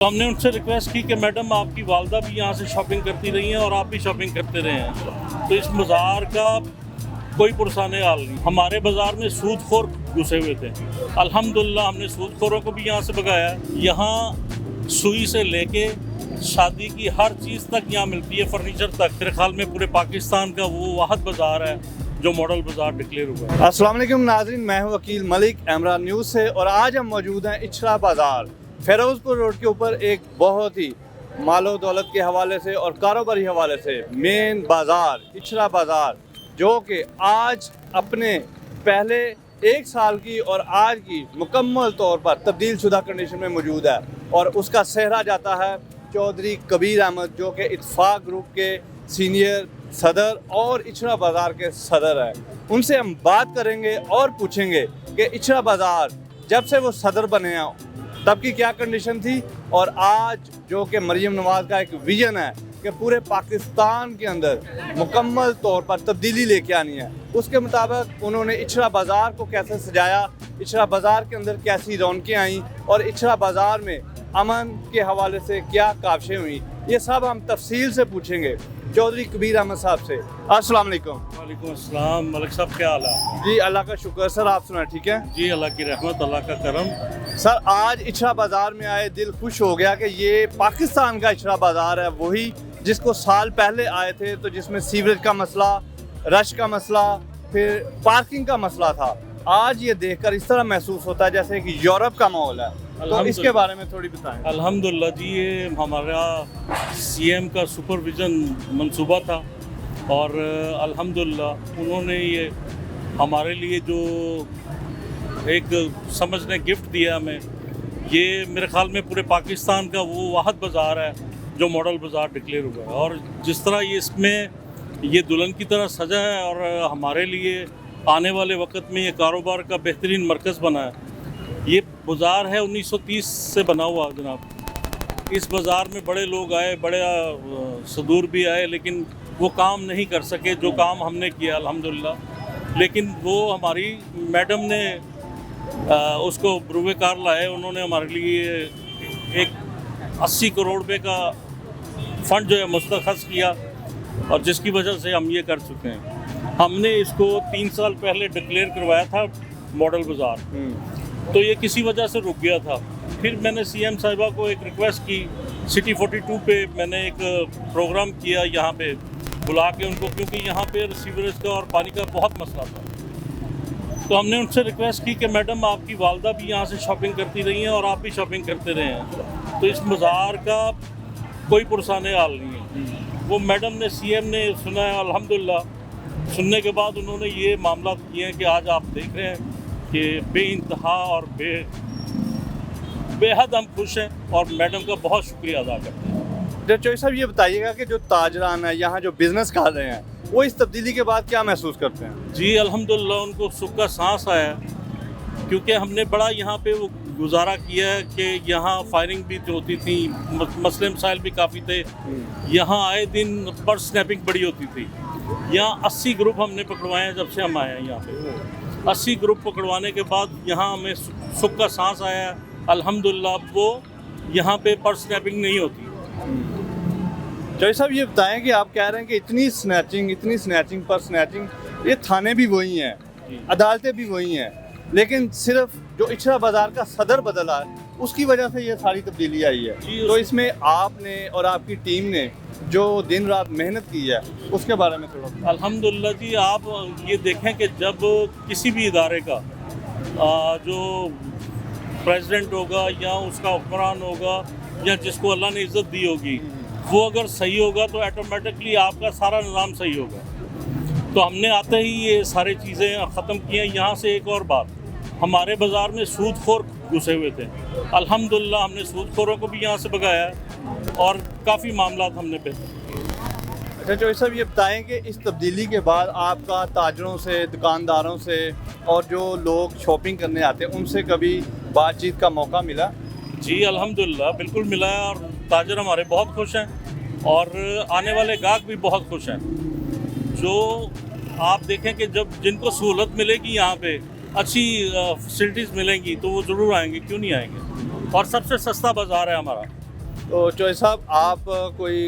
तो हमने उनसे रिक्वेस्ट की कि मैडम आपकी वालदा भी यहाँ से शॉपिंग करती रही हैं और आप भी शॉपिंग करते रहे हैं, तो इस बाज़ार का कोई पुरसाने हाल नहीं। हमारे बाज़ार में सूदखोर घुसे हुए थे। अल्हम्दुलिल्लाह हमने सूदखोरों को भी यहाँ से भगाया। यहाँ सुई से लेके शादी की हर चीज़ तक यहाँ मिलती है, फर्नीचर तक। मेरे ख्याल में पूरे पाकिस्तान का वो वाहिद बाज़ार है जो मॉडल बाज़ार डिक्लेयर हुआ है। अस्सलाम वालेकुम नाज़रीन, मैं हूँ वकील मलिक एमरान न्यूज़ से और आज हम मौजूद हैं इचरा बाज़ार फ़िरोज़पुर रोड के ऊपर। एक बहुत ही मालो दौलत के हवाले से और कारोबारी हवाले से मेन बाज़ार इचरा बाज़ार, जो कि आज अपने पहले एक साल की और आज की मुकम्मल तौर पर तब्दील शुदा कंडीशन में मौजूद है। और उसका सेहरा जाता है चौधरी कबीर अहमद, जो कि इत्तफाक ग्रुप के सीनियर सदर और इचरा बाज़ार के सदर हैं। उनसे हम बात करेंगे और पूछेंगे कि इचरा बाज़ार जब से वो सदर बने हैं तब की क्या कंडीशन थी, और आज जो कि मरियम नवाज़ का एक विजन है कि पूरे पाकिस्तान के अंदर मुकम्मल तौर पर तब्दीली लेके आनी है, उसके मुताबिक उन्होंने इचरा बाज़ार को कैसे सजाया, इचरा बाज़ार के अंदर कैसी रौनकें आईं और इचरा बाज़ार में अमन के हवाले से क्या काविशें हुई, ये सब हम तफसील से पूछेंगे चौधरी कबीर अहमद साहब से। अस्सलाम वालेकुम। वालेकुम अस्सलाम। मलिक साहब क्या हाल है? जी अल्लाह का शुक्र। सर आप सुना ठीक है? जी अल्लाह की रहमत, अल्लाह का करम। सर आज इचरा बाज़ार में आए दिल खुश हो गया कि ये पाकिस्तान का इचरा बाज़ार है, वही जिसको साल पहले आए थे तो जिसमें सीवरेज का मसला, रश का मसला, फिर पार्किंग का मसला था। आज ये देखकर इस तरह महसूस होता है जैसे कि यूरोप का माहौल है, तो इसके बारे में थोड़ी बताएं। अल्हम्दुलिल्लाह जी, ये हमारा सीएम का सुपरविजन मंसूबा था और अल्हम्दुलिल्लाह उन्होंने ये हमारे लिए जो एक समझने गिफ्ट दिया हमें, ये मेरे ख्याल में पूरे पाकिस्तान का वो वाहिद बाज़ार है जो मॉडल बाज़ार डिक्लेयर हुआ है। और जिस तरह ये इसमें ये दुल्हन की तरह सजा है और हमारे लिए आने वाले वक्त में ये कारोबार का बेहतरीन मरकज़ बना है। ये बाज़ार है 1930 से बना हुआ जनाब। इस बाज़ार में बड़े लोग आए, बड़े सदूर भी आए, लेकिन वो काम नहीं कर सके जो काम हमने किया अल्हम्दुलिल्लाह। लेकिन वो हमारी मैडम ने उसको बरूए कार लाए, उन्होंने हमारे लिए एक 80 करोड़ रुपये का फ़ंड जो है मुस्तखज़ किया और जिसकी वजह से हम ये कर चुके हैं। हमने इसको 3 साल पहले डिक्लेयर करवाया था मॉडल बाज़ार, तो ये किसी वजह से रुक गया था। फिर मैंने सीएम साहिबा को एक रिक्वेस्ट की, सिटी 42 पे मैंने एक प्रोग्राम किया यहाँ पे बुला के उनको, क्योंकि यहाँ पे सीवरेज का और पानी का बहुत मसला था। तो हमने उनसे रिक्वेस्ट की कि मैडम आपकी वालदा भी यहाँ से शॉपिंग करती रही हैं और आप भी शॉपिंग करते रहे हैं, तो इस बाज़ार का कोई पुरसाने हाल नहीं है। वो मैडम ने, सीएम ने सुना है अल्हम्दुलिल्लाह। सुनने के बाद उन्होंने ये मामला किए हैं कि आज आप देख रहे हैं कि बेइंतहा और बेहद हम खुश हैं और मैडम का बहुत शुक्रिया अदा करते हैं। चौधरी साहब ये बताइएगा कि जो ताजरान है यहाँ जो बिज़नेस कर रहे हैं, वो इस तब्दीली के बाद क्या महसूस करते हैं? जी अल्हम्दुलिल्लाह उनको सुख का सांस आया, क्योंकि हमने बड़ा यहाँ पे वो गुजारा किया है कि यहाँ फायरिंग भी होती थी, मसले मसाइल भी काफ़ी थे। यहाँ आए दिन पर्स स्नैपिंग बड़ी होती थी। यहाँ 80 ग्रुप हमने पकड़वाए हैं जब से हम आए हैं यहाँ पे। 80 ग्रुप पकड़वाने के बाद यहाँ हमें सुख का सांस आया है अल्हम्दुलिल्लाह। वो यहाँ पे पर्स स्नैपिंग नहीं होती। चौधरी साहब ये बताएं कि आप कह रहे हैं कि इतनी स्नैचिंग पर स्नैचिंग, ये थाने भी वही हैं, अदालतें भी वही हैं, लेकिन सिर्फ जो इचरा बाज़ार का सदर बदला है उसकी वजह से ये सारी तब्दीली आई है। तो इसमें आपने और आपकी टीम ने जो दिन रात मेहनत की है उसके बारे में थोड़ा। अल्हम्दुलिल्लाह जी, आप ये देखें कि जब किसी भी इदारे का जो प्रेसिडेंट होगा या उसका हुक्मरान होगा या जिसको अल्लाह ने इज़्ज़त दी होगी, वो अगर सही होगा तो ऑटोमेटिकली आपका सारा निज़ाम सही होगा। तो हमने आते ही ये सारी चीज़ें ख़त्म की हैं। यहाँ से एक और बात, हमारे बाज़ार में सूदखोर घुसे हुए थे। अल्हम्दुलिल्लाह हमने सूदखोरों को भी यहाँ से भगाया और काफ़ी मामला हमने बेहतर। अच्छा चौधरी साहब ये बताएं कि इस तब्दीली के बाद आपका ताजरों से, दुकानदारों से और जो लोग शॉपिंग करने आते हैं उनसे कभी बातचीत का मौका मिला? जी अल्हम्दुलिल्लाह बिल्कुल मिला है और ताजर हमारे बहुत खुश हैं और आने वाले गाहक भी बहुत खुश हैं। जो आप देखें कि जब जिनको सहूलत मिलेगी यहाँ पे, अच्छी फैसिलिटीज़ मिलेंगी, तो वो ज़रूर आएंगे, क्यों नहीं आएंगे। और सबसे सस्ता बाज़ार है हमारा। تو चौधरी साहब आप कोई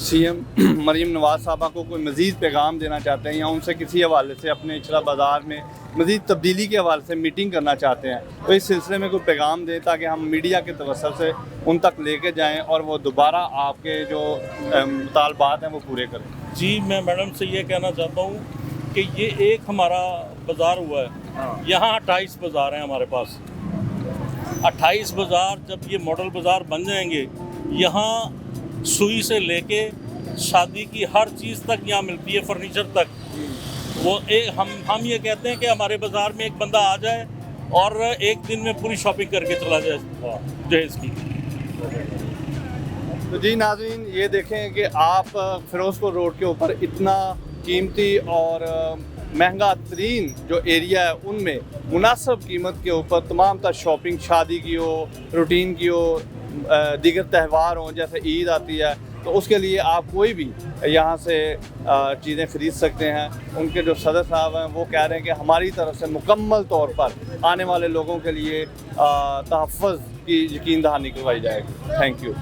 CM मरीम नवाज साहबा को कोई मज़ीद पैगाम देना चाहते हैं या उनसे किसी हवाले से अपने इचला बाज़ार में मज़ीद तब्दीली के हवाले से मीटिंग करना चाहते हैं, तो इस सिलसिले में कोई पैगाम दें ताकि हम मीडिया के तवस्सुल से उन तक लेके जाएं और वो दोबारा आपके जो मुतालबात हैं वो पूरे करें। जी, मैं मैडम से ये कहना चाहता हूँ कि ये एक हमारा बाज़ार हुआ है, यहाँ 28 बाज़ार हैं हमारे पास। 28 बाज़ार जब ये मॉडल बाज़ार बन जाएंगे, यहाँ सुई से लेके शादी की हर चीज़ तक यहाँ मिलती है, फर्नीचर तक। वो एक हम ये कहते हैं कि हमारे बाज़ार में एक बंदा आ जाए और एक दिन में पूरी शॉपिंग करके चला जाए जहेज़ की। तो जी नाज़रीन, ये देखें कि आप फ़िरोज़पुर रोड के ऊपर इतना कीमती और महंगा तरीन जो एरिया है उनमें मुनासिब कीमत के ऊपर तमाम तर शॉपिंग, शादी की हो, रूटीन की हो, दीगर त्यौहार हों, जैसे ईद आती है, तो उसके लिए आप कोई भी यहाँ से चीज़ें ख़रीद सकते हैं। उनके जो सदर साहब हैं वो कह रहे हैं कि हमारी तरफ से मुकम्मल तौर पर आने वाले लोगों के लिए तहफ़्फ़ुज़ की यकीन दहानी करवाई जाएगी। Thank you.